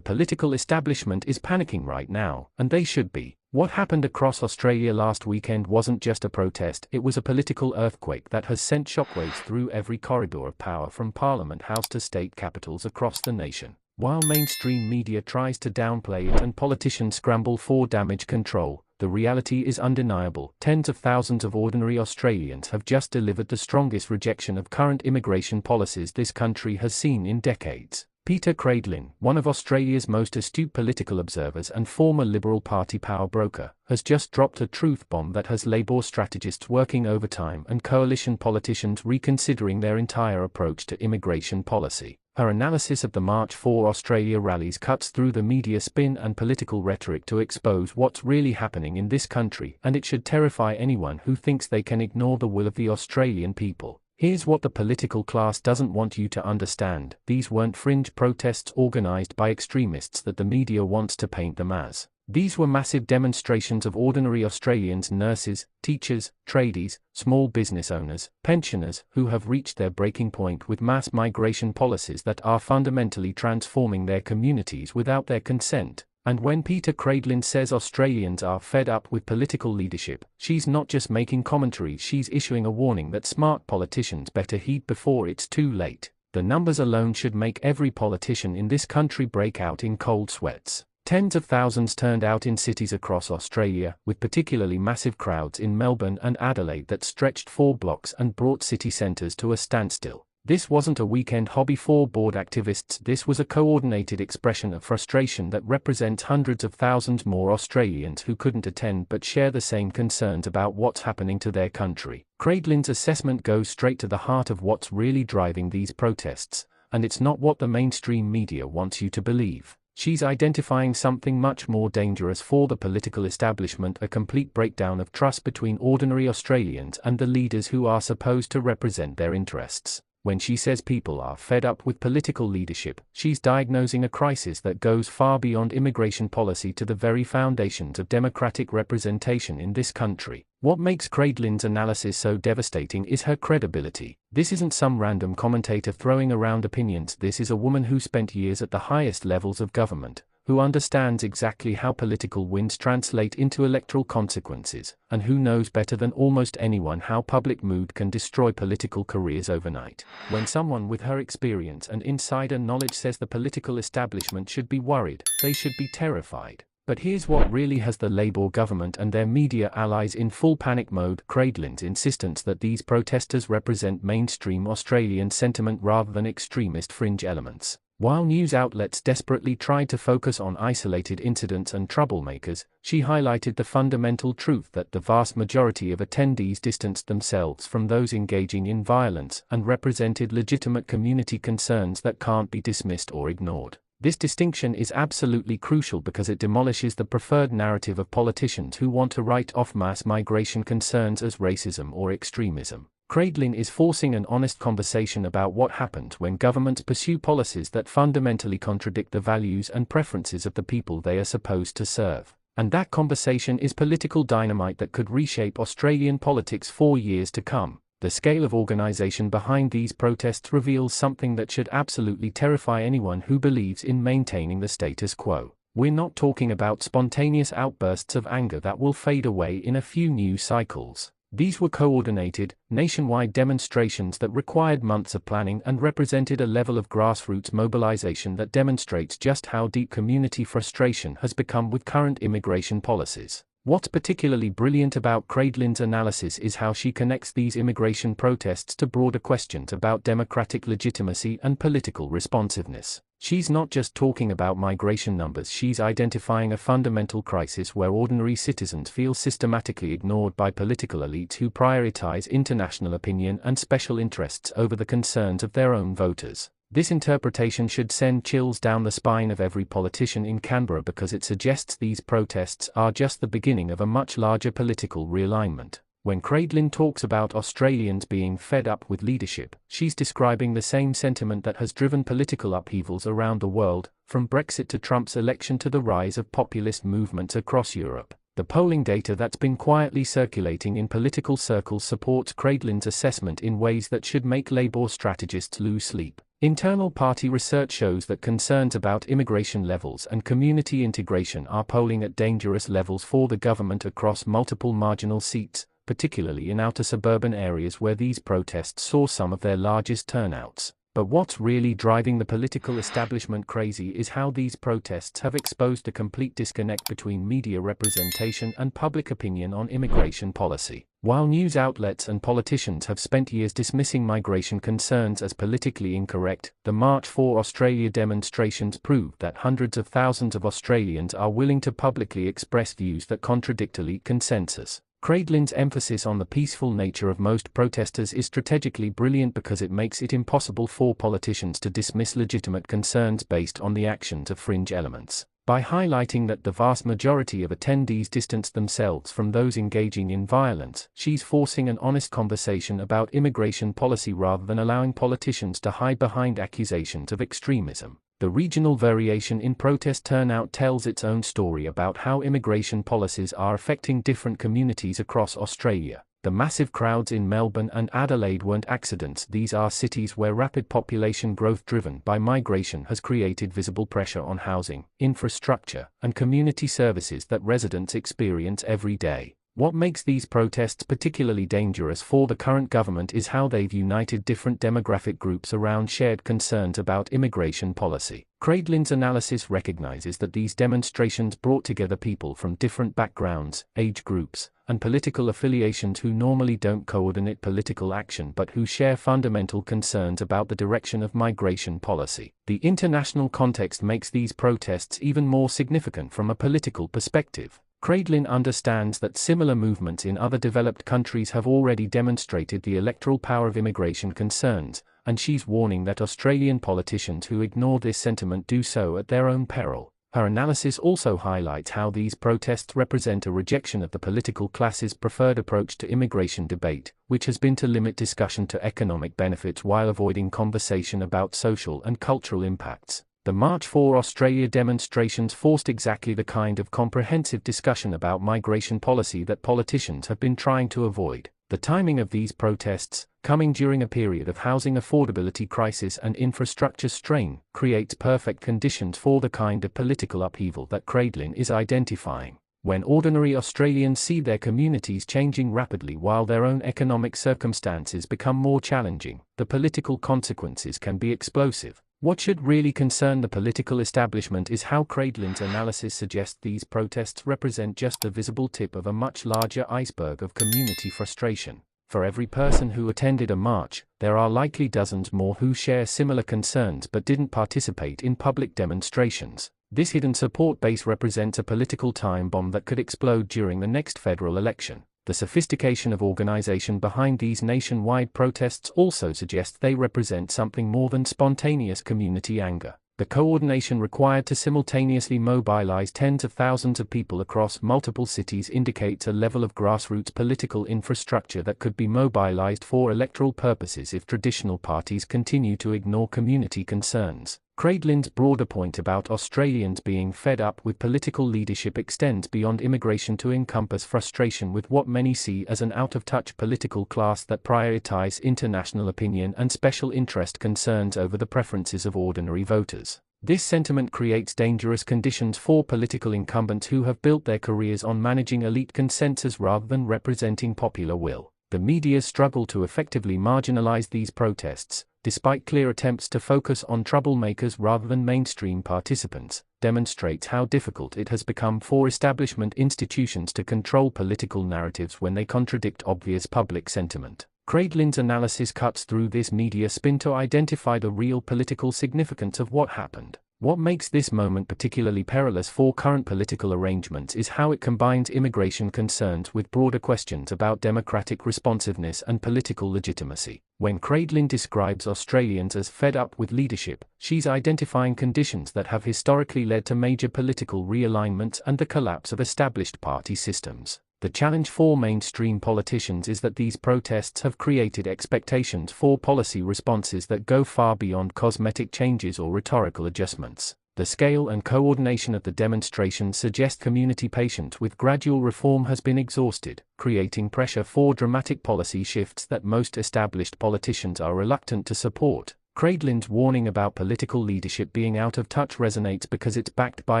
The political establishment is panicking right now, and they should be. What happened across Australia last weekend wasn't just a protest, it was a political earthquake that has sent shockwaves through every corridor of power from Parliament House to state capitals across the nation. While mainstream media tries to downplay it and politicians scramble for damage control, the reality is undeniable. Tens of thousands of ordinary Australians have just delivered the strongest rejection of current immigration policies this country has seen in decades. Peta Credlin, one of Australia's most astute political observers and former Liberal Party power broker, has just dropped a truth bomb that has Labor strategists working overtime and coalition politicians reconsidering their entire approach to immigration policy. Her analysis of the March for Australia rallies cuts through the media spin and political rhetoric to expose what's really happening in this country, and it should terrify anyone who thinks they can ignore the will of the Australian people. Here's what the political class doesn't want you to understand: these weren't fringe protests organized by extremists that the media wants to paint them as. These were massive demonstrations of ordinary Australians, nurses, teachers, tradies, small business owners, pensioners, who have reached their breaking point with mass migration policies that are fundamentally transforming their communities without their consent. And when Peta Credlin says Australians are fed up with political leadership, she's not just making commentary, she's issuing a warning that smart politicians better heed before it's too late. The numbers alone should make every politician in this country break out in cold sweats. Tens of thousands turned out in cities across Australia, with particularly massive crowds in Melbourne and Adelaide that stretched 4 blocks and brought city centres to a standstill. This wasn't a weekend hobby for bored activists, this was a coordinated expression of frustration that represents hundreds of thousands more Australians who couldn't attend but share the same concerns about what's happening to their country. Credlin's assessment goes straight to the heart of what's really driving these protests, and it's not what the mainstream media wants you to believe. She's identifying something much more dangerous for the political establishment: a complete breakdown of trust between ordinary Australians and the leaders who are supposed to represent their interests. When she says people are fed up with political leadership, she's diagnosing a crisis that goes far beyond immigration policy to the very foundations of democratic representation in this country. What makes Credlin's analysis so devastating is her credibility. This isn't some random commentator throwing around opinions, this is a woman who spent years at the highest levels of government, who understands exactly how political winds translate into electoral consequences, and who knows better than almost anyone how public mood can destroy political careers overnight. When someone with her experience and insider knowledge says the political establishment should be worried, they should be terrified. But here's what really has the Labor government and their media allies in full panic mode: Credlin's insistence that these protesters represent mainstream Australian sentiment rather than extremist fringe elements. While news outlets desperately tried to focus on isolated incidents and troublemakers, she highlighted the fundamental truth that the vast majority of attendees distanced themselves from those engaging in violence and represented legitimate community concerns that can't be dismissed or ignored. This distinction is absolutely crucial because it demolishes the preferred narrative of politicians who want to write off mass migration concerns as racism or extremism. Credlin is forcing an honest conversation about what happens when governments pursue policies that fundamentally contradict the values and preferences of the people they are supposed to serve. And that conversation is political dynamite that could reshape Australian politics for years to come. The scale of organisation behind these protests reveals something that should absolutely terrify anyone who believes in maintaining the status quo. We're not talking about spontaneous outbursts of anger that will fade away in a few news cycles. These were coordinated, nationwide demonstrations that required months of planning and represented a level of grassroots mobilization that demonstrates just how deep community frustration has become with current immigration policies. What's particularly brilliant about Credlin's analysis is how she connects these immigration protests to broader questions about democratic legitimacy and political responsiveness. She's not just talking about migration numbers, she's identifying a fundamental crisis where ordinary citizens feel systematically ignored by political elites who prioritize international opinion and special interests over the concerns of their own voters. This interpretation should send chills down the spine of every politician in Canberra because it suggests these protests are just the beginning of a much larger political realignment. When Credlin talks about Australians being fed up with leadership, she's describing the same sentiment that has driven political upheavals around the world, from Brexit to Trump's election to the rise of populist movements across Europe. The polling data that's been quietly circulating in political circles supports Credlin's assessment in ways that should make Labor strategists lose sleep. Internal party research shows that concerns about immigration levels and community integration are polling at dangerous levels for the government across multiple marginal seats, particularly in outer suburban areas where these protests saw some of their largest turnouts. But what's really driving the political establishment crazy is how these protests have exposed a complete disconnect between media representation and public opinion on immigration policy. While news outlets and politicians have spent years dismissing migration concerns as politically incorrect, the March for Australia demonstrations proved that hundreds of thousands of Australians are willing to publicly express views that contradict elite consensus. Credlin's emphasis on the peaceful nature of most protesters is strategically brilliant because it makes it impossible for politicians to dismiss legitimate concerns based on the actions of fringe elements. By highlighting that the vast majority of attendees distance themselves from those engaging in violence, she's forcing an honest conversation about immigration policy rather than allowing politicians to hide behind accusations of extremism. The regional variation in protest turnout tells its own story about how immigration policies are affecting different communities across Australia. The massive crowds in Melbourne and Adelaide weren't accidents. These are cities where rapid population growth driven by migration has created visible pressure on housing, infrastructure, and community services that residents experience every day. What makes these protests particularly dangerous for the current government is how they've united different demographic groups around shared concerns about immigration policy. Credlin's analysis recognizes that these demonstrations brought together people from different backgrounds, age groups, and political affiliations who normally don't coordinate political action but who share fundamental concerns about the direction of migration policy. The international context makes these protests even more significant from a political perspective. Credlin understands that similar movements in other developed countries have already demonstrated the electoral power of immigration concerns, and she's warning that Australian politicians who ignore this sentiment do so at their own peril. Her analysis also highlights how these protests represent a rejection of the political class's preferred approach to immigration debate, which has been to limit discussion to economic benefits while avoiding conversation about social and cultural impacts. The March for Australia demonstrations forced exactly the kind of comprehensive discussion about migration policy that politicians have been trying to avoid. The timing of these protests, coming during a period of housing affordability crisis and infrastructure strain, creates perfect conditions for the kind of political upheaval that Credlin is identifying. When ordinary Australians see their communities changing rapidly while their own economic circumstances become more challenging, the political consequences can be explosive. What should really concern the political establishment is how Credlin's analysis suggests these protests represent just the visible tip of a much larger iceberg of community frustration. For every person who attended a march, there are likely dozens more who share similar concerns but didn't participate in public demonstrations. This hidden support base represents a political time bomb that could explode during the next federal election. The sophistication of organization behind these nationwide protests also suggests they represent something more than spontaneous community anger. The coordination required to simultaneously mobilize tens of thousands of people across multiple cities indicates a level of grassroots political infrastructure that could be mobilized for electoral purposes if traditional parties continue to ignore community concerns. Credlin's broader point about Australians being fed up with political leadership extends beyond immigration to encompass frustration with what many see as an out-of-touch political class that prioritize international opinion and special interest concerns over the preferences of ordinary voters. This sentiment creates dangerous conditions for political incumbents who have built their careers on managing elite consensus rather than representing popular will. The media's struggle to effectively marginalize these protests, despite clear attempts to focus on troublemakers rather than mainstream participants, demonstrates how difficult it has become for establishment institutions to control political narratives when they contradict obvious public sentiment. Credlin's analysis cuts through this media spin to identify the real political significance of what happened. What makes this moment particularly perilous for current political arrangements is how it combines immigration concerns with broader questions about democratic responsiveness and political legitimacy. When Credlin describes Australians as fed up with leadership, she's identifying conditions that have historically led to major political realignments and the collapse of established party systems. The challenge for mainstream politicians is that these protests have created expectations for policy responses that go far beyond cosmetic changes or rhetorical adjustments. The scale and coordination of the demonstrations suggest community patience with gradual reform has been exhausted, creating pressure for dramatic policy shifts that most established politicians are reluctant to support. Credlin's warning about political leadership being out of touch resonates because it's backed by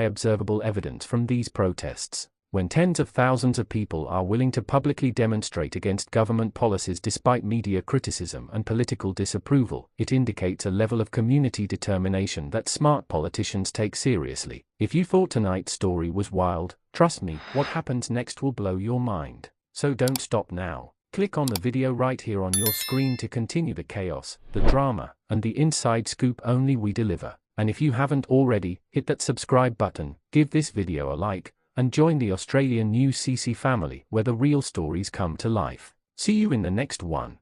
observable evidence from these protests. When tens of thousands of people are willing to publicly demonstrate against government policies despite media criticism and political disapproval, it indicates a level of community determination that smart politicians take seriously. If you thought tonight's story was wild, trust me, what happens next will blow your mind. So don't stop now. Click on the video right here on your screen to continue the chaos, the drama, and the inside scoop only we deliver. And if you haven't already, hit that subscribe button, give this video a like, and join the Australian News CC family where the real stories come to life. See you in the next one.